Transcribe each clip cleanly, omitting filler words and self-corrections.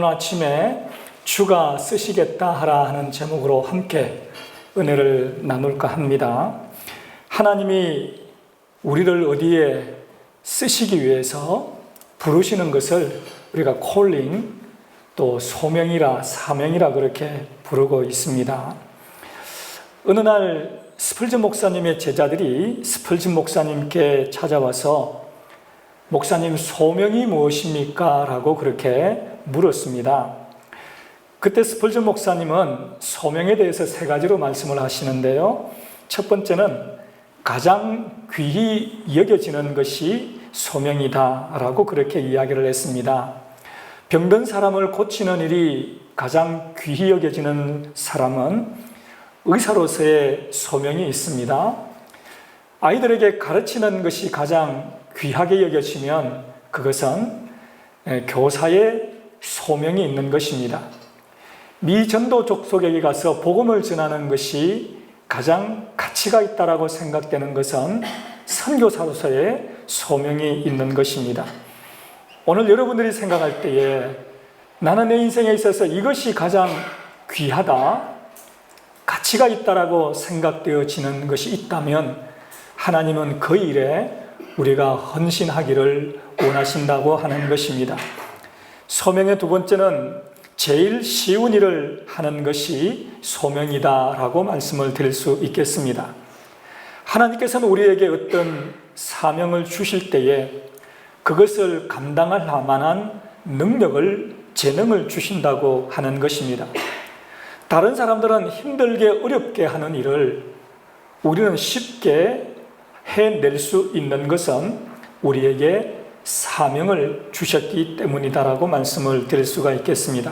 오늘 아침에 주가 쓰시겠다 하라 하는 제목으로 함께 은혜를 나눌까 합니다. 하나님이 우리를 어디에 쓰시기 위해서 부르시는 것을 우리가 콜링, 또 소명이라 사명이라 그렇게 부르고 있습니다. 어느 날 스펄전 목사님의 제자들이 스펄전 목사님께 찾아와서 목사님, 소명이 무엇입니까? 라고 그렇게 물었습니다. 그때 스펄전 목사님은 소명에 대해서 세 가지로 말씀을 하시는데요. 첫 번째는 가장 귀히 여겨지는 것이 소명이다 라고 그렇게 이야기를 했습니다. 병든 사람을 고치는 일이 가장 귀히 여겨지는 사람은 의사로서의 소명이 있습니다. 아이들에게 가르치는 것이 가장 귀하게 여겨지면 그것은 교사의 소명이 있는 것입니다. 미 전도 족속에게 가서 복음을 전하는 것이 가장 가치가 있다고 생각되는 것은 선교사로서의 소명이 있는 것입니다. 오늘 여러분들이 생각할 때에 나는 내 인생에 있어서 이것이 가장 귀하다, 가치가 있다고 생각되어지는 것이 있다면 하나님은 그 일에 우리가 헌신하기를 원하신다고 하는 것입니다. 소명의 두 번째는 제일 쉬운 일을 하는 것이 소명이다라고 말씀을 드릴 수 있겠습니다. 하나님께서는 우리에게 어떤 사명을 주실 때에 그것을 감당할 만한 능력을, 재능을 주신다고 하는 것입니다. 다른 사람들은 힘들게 어렵게 하는 일을 우리는 쉽게 해낼 수 있는 것은 우리에게 사명을 주셨기 때문이다라고 말씀을 드릴 수가 있겠습니다.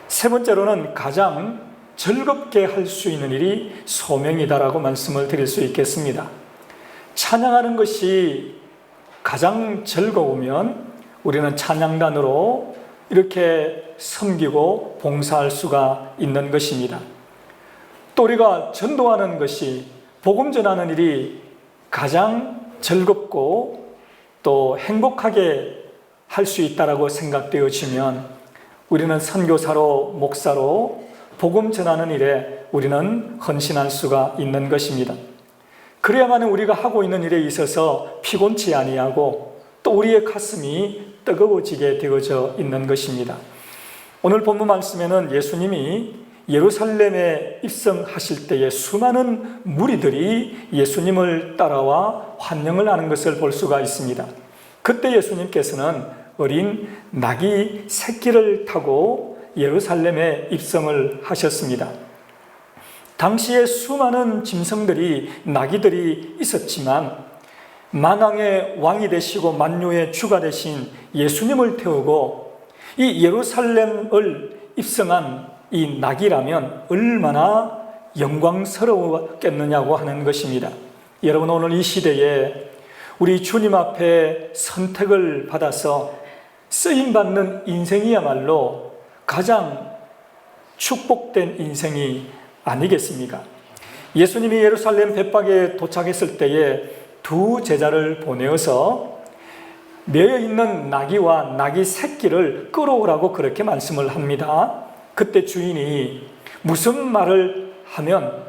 세 번째로는 가장 즐겁게 할 수 있는 일이 소명이다라고 말씀을 드릴 수 있겠습니다. 찬양하는 것이 가장 즐거우면 우리는 찬양단으로 이렇게 섬기고 봉사할 수가 있는 것입니다. 또 우리가 전도하는 것이, 복음 전하는 일이 가장 즐겁고 또 행복하게 할 수 있다고 생각되어지면 우리는 선교사로, 목사로 복음 전하는 일에 우리는 헌신할 수가 있는 것입니다. 그래야만 우리가 하고 있는 일에 있어서 피곤치 아니하고 또 우리의 가슴이 뜨거워지게 되어져 있는 것입니다. 오늘 본문 말씀에는 예수님이 예루살렘에 입성하실 때에 수많은 무리들이 예수님을 따라와 환영을 하는 것을 볼 수가 있습니다. 그때 예수님께서는 어린 나귀 새끼를 타고 예루살렘에 입성을 하셨습니다. 당시에 수많은 짐승들이, 나귀들이 있었지만 만왕의 왕이 되시고 만유의 주가 되신 예수님을 태우고 이 예루살렘을 입성한 이 낙이라면 얼마나 영광스러웠겠느냐고 하는 것입니다. 여러분, 오늘 이 시대에 우리 주님 앞에 선택을 받아서 쓰임받는 인생이야말로 가장 축복된 인생이 아니겠습니까? 예수님이 예루살렘 bet박에 도착했을 때에 두 제자를 보내어서 매여있는 나귀와 나귀 새끼를 끌어오라고 그렇게 말씀을 합니다. 그때 주인이 무슨 말을 하면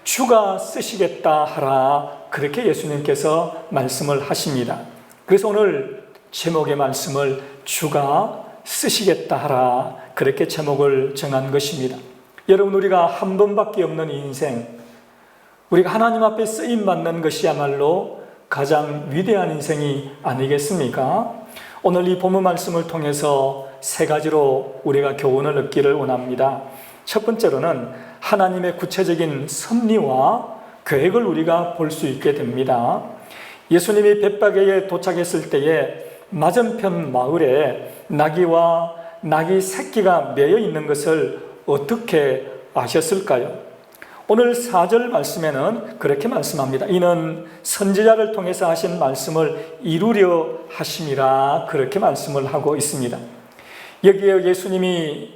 주가 쓰시겠다 하라, 그렇게 예수님께서 말씀을 하십니다. 그래서 오늘 제목의 말씀을 주가 쓰시겠다 하라, 그렇게 제목을 정한 것입니다. 여러분, 우리가 한 번밖에 없는 인생, 우리가 하나님 앞에 쓰임받는 것이야말로 가장 위대한 인생이 아니겠습니까? 오늘 이 본문 말씀을 통해서 세 가지로 우리가 교훈을 얻기를 원합니다. 첫 번째로는 하나님의 구체적인 섭리와 계획을 우리가 볼 수 있게 됩니다. 예수님이 bet박에 도착했을 때에 맞은편 마을에 나귀와 나귀 새끼가 매여 있는 것을 어떻게 아셨을까요? 오늘 4절 말씀에는 그렇게 말씀합니다. 이는 선지자를 통해서 하신 말씀을 이루려 하심이라, 그렇게 말씀을 하고 있습니다. 여기에 예수님이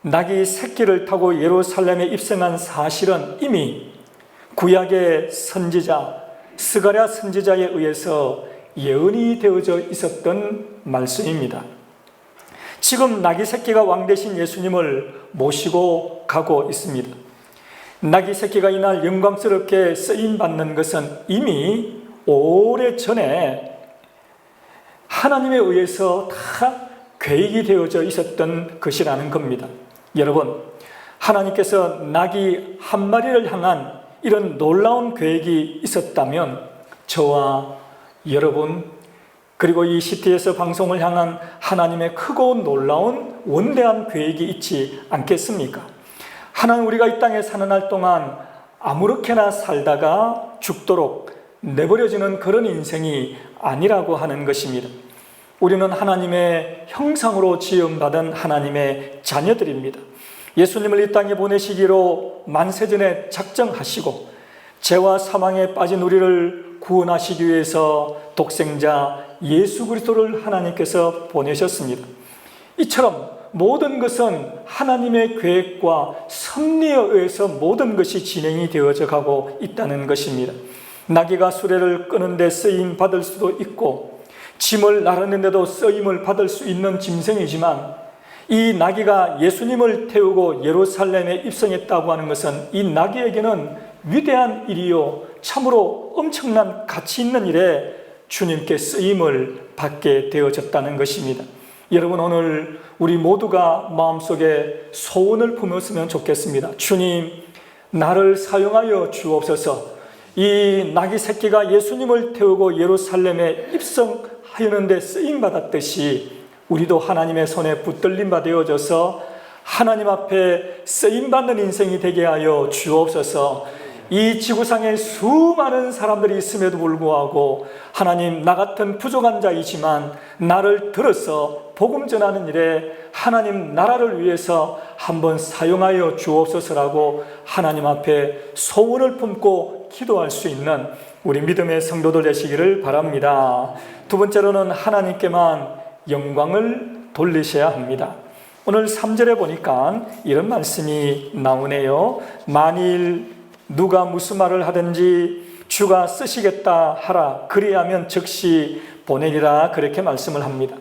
나귀 새끼를 타고 예루살렘에 입성한 사실은 이미 구약의 선지자 스가랴 선지자에 의해서 예언이 되어져 있었던 말씀입니다. 지금 나귀 새끼가 왕 대신 예수님을 모시고 가고 있습니다. 나귀 새끼가 이날 영광스럽게 쓰임받는 것은 이미 오래전에 하나님에 의해서 다 계획이 되어져 있었던 것이라는 겁니다. 여러분, 하나님께서 나귀 한 마리를 향한 이런 놀라운 계획이 있었다면 저와 여러분, 그리고 이 CTS 방송을 향한 하나님의 크고 놀라운 원대한 계획이 있지 않겠습니까? 하나님, 우리가 이 땅에 사는 날 동안 아무렇게나 살다가 죽도록 내버려지는 그런 인생이 아니라고 하는 것입니다. 우리는 하나님의 형상으로 지음받은 하나님의 자녀들입니다. 예수님을 이 땅에 보내시기로 만세전에 작정하시고 죄와 사망에 빠진 우리를 구원하시기 위해서 독생자 예수 그리스도를 하나님께서 보내셨습니다. 이처럼 모든 것은 하나님의 계획과 섭리에 의해서 모든 것이 진행이 되어져 가고 있다는 것입니다. 나귀가 수레를 끄는데 쓰임 받을 수도 있고 짐을 나르는데도 쓰임을 받을 수 있는 짐승이지만 이 나귀가 예수님을 태우고 예루살렘에 입성했다고 하는 것은 이 나귀에게는 위대한 일이요 참으로 엄청난 가치 있는 일에 주님께 쓰임을 받게 되어졌다는 것입니다. 여러분, 오늘 우리 모두가 마음속에 소원을 품었으면 좋겠습니다. 주님, 나를 사용하여 주옵소서. 이 나귀 새끼가 예수님을 태우고 예루살렘에 입성하였는데 쓰임받았듯이 우리도 하나님의 손에 붙들림 바 되어져서 하나님 앞에 쓰임받는 인생이 되게 하여 주옵소서. 이 지구상에 수많은 사람들이 있음에도 불구하고 하나님, 나 같은 부족한 자이지만 나를 들어서 복음 전하는 일에 하나님 나라를 위해서 한번 사용하여 주옵소서라고 하나님 앞에 소원을 품고 기도할 수 있는 우리 믿음의 성도들 되시기를 바랍니다. 두 번째로는 하나님께만 영광을 돌리셔야 합니다. 오늘 3절에 보니까 이런 말씀이 나오네요. 만일 누가 무슨 말을 하든지 주가 쓰시겠다 하라, 그리하면 즉시 보내리라, 그렇게 말씀을 합니다.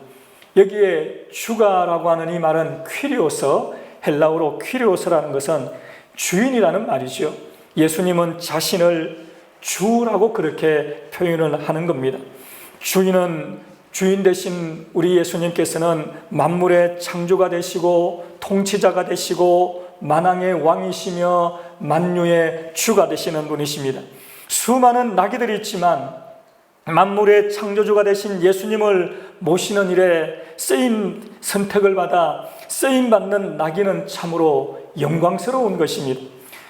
여기에 주가라고 하는 이 말은 퀴리오서, 헬라어로 퀴리오서라는 것은 주인이라는 말이죠. 예수님은 자신을 주라고 그렇게 표현을 하는 겁니다. 주인 대신 우리 예수님께서는 만물의 창조가 되시고 통치자가 되시고 만왕의 왕이시며 만유의 주가 되시는 분이십니다. 수많은 나귀들이 있지만 만물의 창조주가 되신 예수님을 모시는 일에 쓰임 선택을 받아 쓰임받는 나귀는 참으로 영광스러운 것입니다.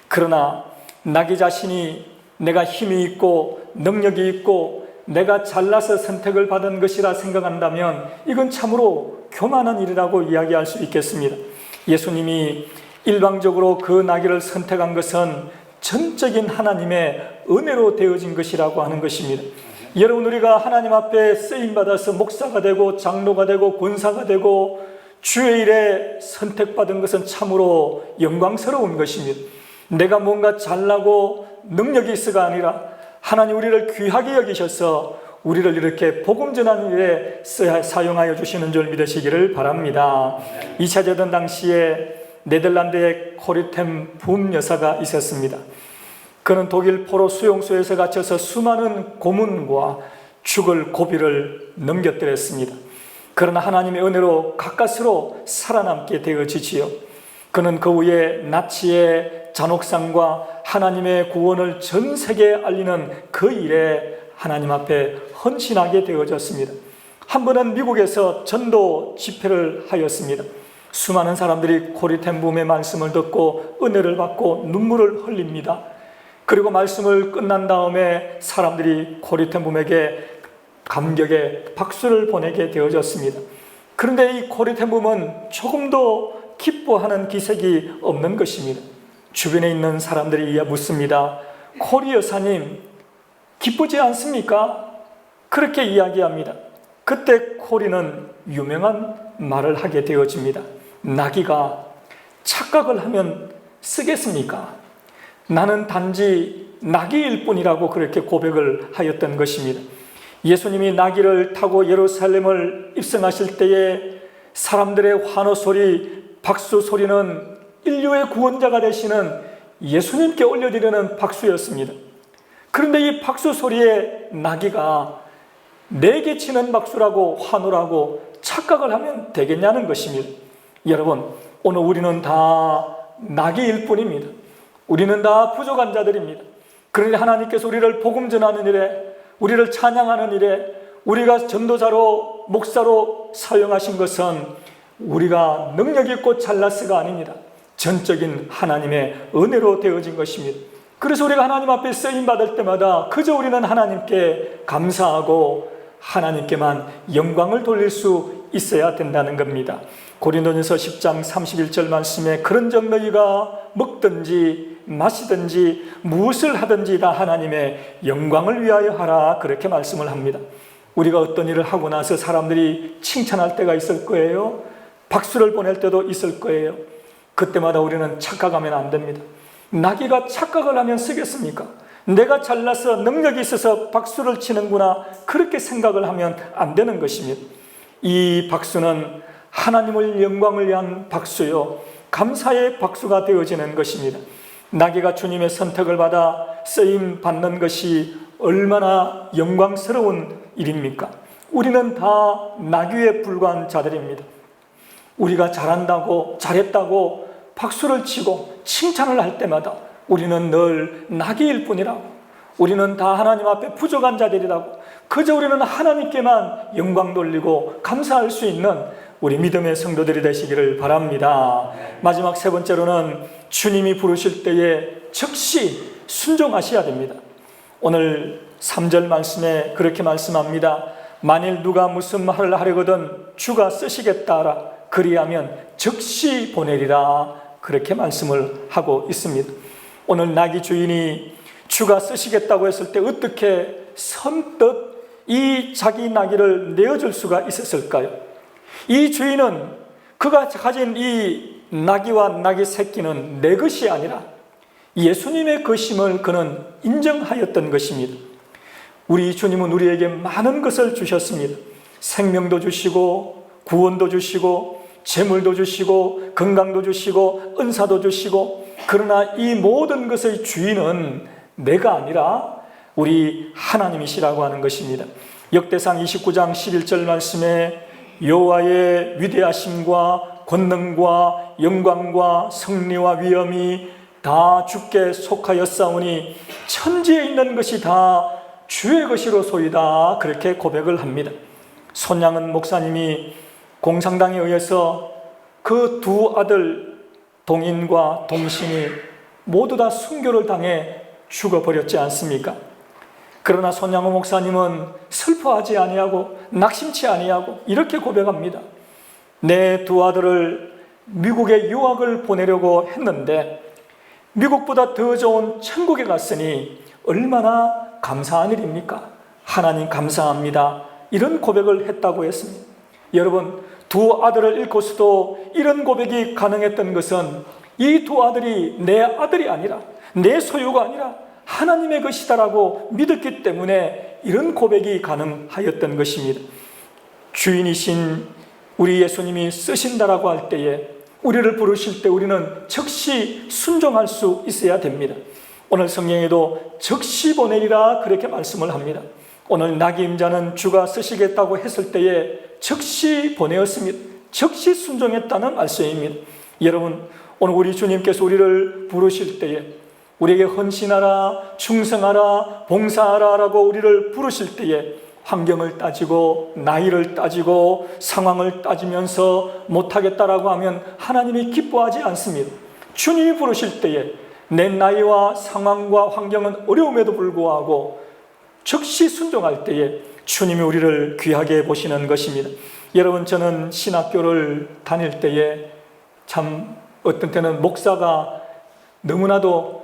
그러나 나귀 자신이 내가 힘이 있고 능력이 있고 내가 잘나서 선택을 받은 것이라 생각한다면 이건 참으로 교만한 일이라고 이야기할 수 있겠습니다. 예수님이 일방적으로 그 나귀를 선택한 것은 전적인 하나님의 은혜로 되어진 것이라고 하는 것입니다. 여러분, 우리가 하나님 앞에 쓰임받아서 목사가 되고 장로가 되고 권사가 되고 주의 일에 선택받은 것은 참으로 영광스러운 것입니다. 내가 뭔가 잘나고 능력이 있어가 아니라 하나님 우리를 귀하게 여기셔서 우리를 이렇게 복음 전하는 일에 사용하여 주시는 줄 믿으시기를 바랍니다. 2차 대전 당시에 네덜란드의 코리템 붐 여사가 있었습니다. 그는 독일 포로 수용소에서 갇혀서 수많은 고문과 죽을 고비를 넘겼더랬습니다. 그러나 하나님의 은혜로 가까스로 살아남게 되어지지요. 그는 그 후에 나치의 잔혹상과 하나님의 구원을 전 세계에 알리는 그 일에 하나님 앞에 헌신하게 되어졌습니다. 한 번은 미국에서 전도 집회를 하였습니다. 수많은 사람들이 코리템 붐의 말씀을 듣고 은혜를 받고 눈물을 흘립니다. 그리고 말씀을 끝난 다음에 사람들이 코리템 붐에게 감격의 박수를 보내게 되어졌습니다. 그런데 이 코리템 붐은 조금도 기뻐하는 기색이 없는 것입니다. 주변에 있는 사람들이 묻습니다. 코리 여사님, 기쁘지 않습니까? 그렇게 이야기합니다. 그때 코리는 유명한 말을 하게 되어집니다. 나귀가 착각을 하면 쓰겠습니까? 나는 단지 나귀일 뿐이라고 그렇게 고백을 하였던 것입니다. 예수님이 나귀를 타고 예루살렘을 입성하실 때에 사람들의 환호 소리, 박수 소리는 인류의 구원자가 되시는 예수님께 올려드리는 박수였습니다. 그런데 이 박수 소리에 나귀가 내게 치는 박수라고 환호라고 착각을 하면 되겠냐는 것입니다. 여러분, 오늘 우리는 다 나귀일 뿐입니다. 우리는 다 부족한 자들입니다. 그러니 하나님께서 우리를 복음 전하는 일에, 우리를 찬양하는 일에, 우리가 전도자로 목사로 사용하신 것은 우리가 능력 있고 잘나서가 아닙니다. 전적인 하나님의 은혜로 되어진 것입니다. 그래서 우리가 하나님 앞에 쓰임 받을 때마다 그저 우리는 하나님께 감사하고 하나님께만 영광을 돌릴 수 있어야 된다는 겁니다. 고린도전서 10장 31절 말씀에 그런즉 너희가 먹든지 마시든지 무엇을 하든지 다 하나님의 영광을 위하여 하라, 그렇게 말씀을 합니다. 우리가 어떤 일을 하고 나서 사람들이 칭찬할 때가 있을 거예요. 박수를 보낼 때도 있을 거예요. 그때마다 우리는 착각하면 안 됩니다. 나귀가 착각을 하면 쓰겠습니까? 내가 잘나서 능력이 있어서 박수를 치는구나, 그렇게 생각을 하면 안 되는 것입니다. 이 박수는 하나님을 영광을 위한 박수요, 감사의 박수가 되어지는 것입니다. 나귀가 주님의 선택을 받아 쓰임 받는 것이 얼마나 영광스러운 일입니까? 우리는 다 나귀에 불과한 자들입니다. 우리가 잘한다고, 잘했다고 박수를 치고 칭찬을 할 때마다 우리는 늘 나귀일 뿐이라고, 우리는 다 하나님 앞에 부족한 자들이라고, 그저 우리는 하나님께만 영광 돌리고 감사할 수 있는 우리 믿음의 성도들이 되시기를 바랍니다. 마지막 세 번째로는 주님이 부르실 때에 즉시 순종하셔야 됩니다. 오늘 3절 말씀에 그렇게 말씀합니다. 만일 누가 무슨 말을 하려거든 주가 쓰시겠다 하라, 그리하면 즉시 보내리라, 그렇게 말씀을 하고 있습니다. 오늘 나귀 주인이 주가 쓰시겠다고 했을 때 어떻게 선뜻 이 자기 나귀를 내어줄 수가 있었을까요? 이 주인은 그가 가진 이 나귀와 나귀 새끼는 내 것이 아니라 예수님의 것임을 그는 인정하였던 것입니다. 우리 주님은 우리에게 많은 것을 주셨습니다. 생명도 주시고 구원도 주시고 재물도 주시고 건강도 주시고 은사도 주시고, 그러나 이 모든 것의 주인은 내가 아니라 우리 하나님이시라고 하는 것입니다. 역대상 29장 11절 말씀에 여호와의 위대하심과 권능과 영광과 승리와 위엄이 다 주께 속하였사오니 천지에 있는 것이 다 주의 것이로소이다, 그렇게 고백을 합니다. 손양은 목사님이 공산당에 의해서 그 두 아들 동인과 동신이 모두 다 순교를 당해 죽어버렸지 않습니까? 그러나 손양호 목사님은 슬퍼하지 아니하고 낙심치 아니하고 이렇게 고백합니다. 내 두 아들을 미국에 유학을 보내려고 했는데 미국보다 더 좋은 천국에 갔으니 얼마나 감사한 일입니까? 하나님 감사합니다, 이런 고백을 했다고 했습니다. 여러분, 두 아들을 잃고서도 이런 고백이 가능했던 것은 이 두 아들이 내 아들이 아니라 내 소유가 아니라 하나님의 것이다라고 믿었기 때문에 이런 고백이 가능하였던 것입니다. 주인이신 우리 예수님이 쓰신다라고 할 때에, 우리를 부르실 때 우리는 즉시 순종할 수 있어야 됩니다. 오늘 성경에도 즉시 보내리라, 그렇게 말씀을 합니다. 오늘 나귀 임자는 주가 쓰시겠다고 했을 때에 즉시 보내었습니다. 즉시 순종했다는 말씀입니다. 여러분, 오늘 우리 주님께서 우리를 부르실 때에 우리에게 헌신하라, 충성하라, 봉사하라 라고 우리를 부르실 때에 환경을 따지고 나이를 따지고 상황을 따지면서 못하겠다라고 하면 하나님이 기뻐하지 않습니다. 주님이 부르실 때에 내 나이와 상황과 환경은 어려움에도 불구하고 즉시 순종할 때에 주님이 우리를 귀하게 보시는 것입니다. 여러분, 저는 신학교를 다닐 때에 참 어떤 때는 목사가 너무나도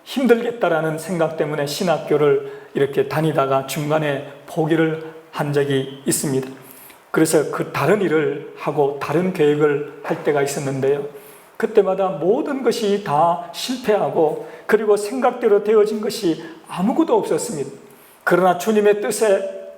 힘들겠다라는 생각 때문에 신학교를 이렇게 다니다가 중간에 포기를 한 적이 있습니다. 그래서 그 다른 일을 하고 다른 계획을 할 때가 있었는데요, 그때마다 모든 것이 다 실패하고 그리고 생각대로 되어진 것이 아무것도 없었습니다. 그러나 주님의 뜻에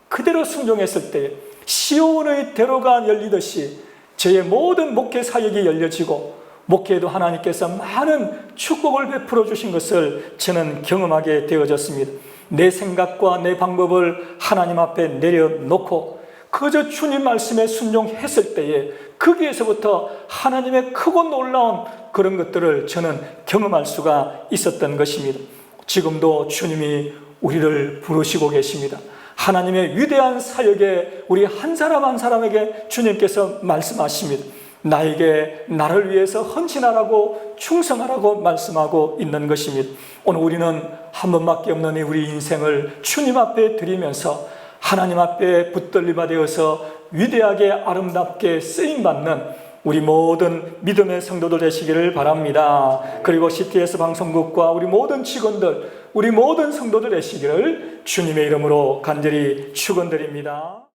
그대로 순종했을 때 시온의 대로가 열리듯이 저의 모든 목회 사역이 열려지고 목회에도 하나님께서 많은 축복을 베풀어 주신 것을 저는 경험하게 되어졌습니다. 내 생각과 내 방법을 하나님 앞에 내려놓고 그저 주님 말씀에 순종했을 때에 거기에서부터 하나님의 크고 놀라운 그런 것들을 저는 경험할 수가 있었던 것입니다. 지금도 주님이 우리를 부르시고 계십니다. 하나님의 위대한 사역에 우리 한 사람 한 사람에게 주님께서 말씀하십니다. 나에게 나를 위해서 헌신하라고 충성하라고 말씀하고 있는 것입니다. 오늘 우리는 한 번밖에 없는 이 우리 인생을 주님 앞에 드리면서 하나님 앞에 붙들림이 되어서 위대하게 아름답게 쓰임받는 우리 모든 믿음의 성도들 되시기를 바랍니다. 그리고 CTS 방송국과 우리 모든 직원들, 우리 모든 성도들 되시기를 주님의 이름으로 간절히 축원드립니다.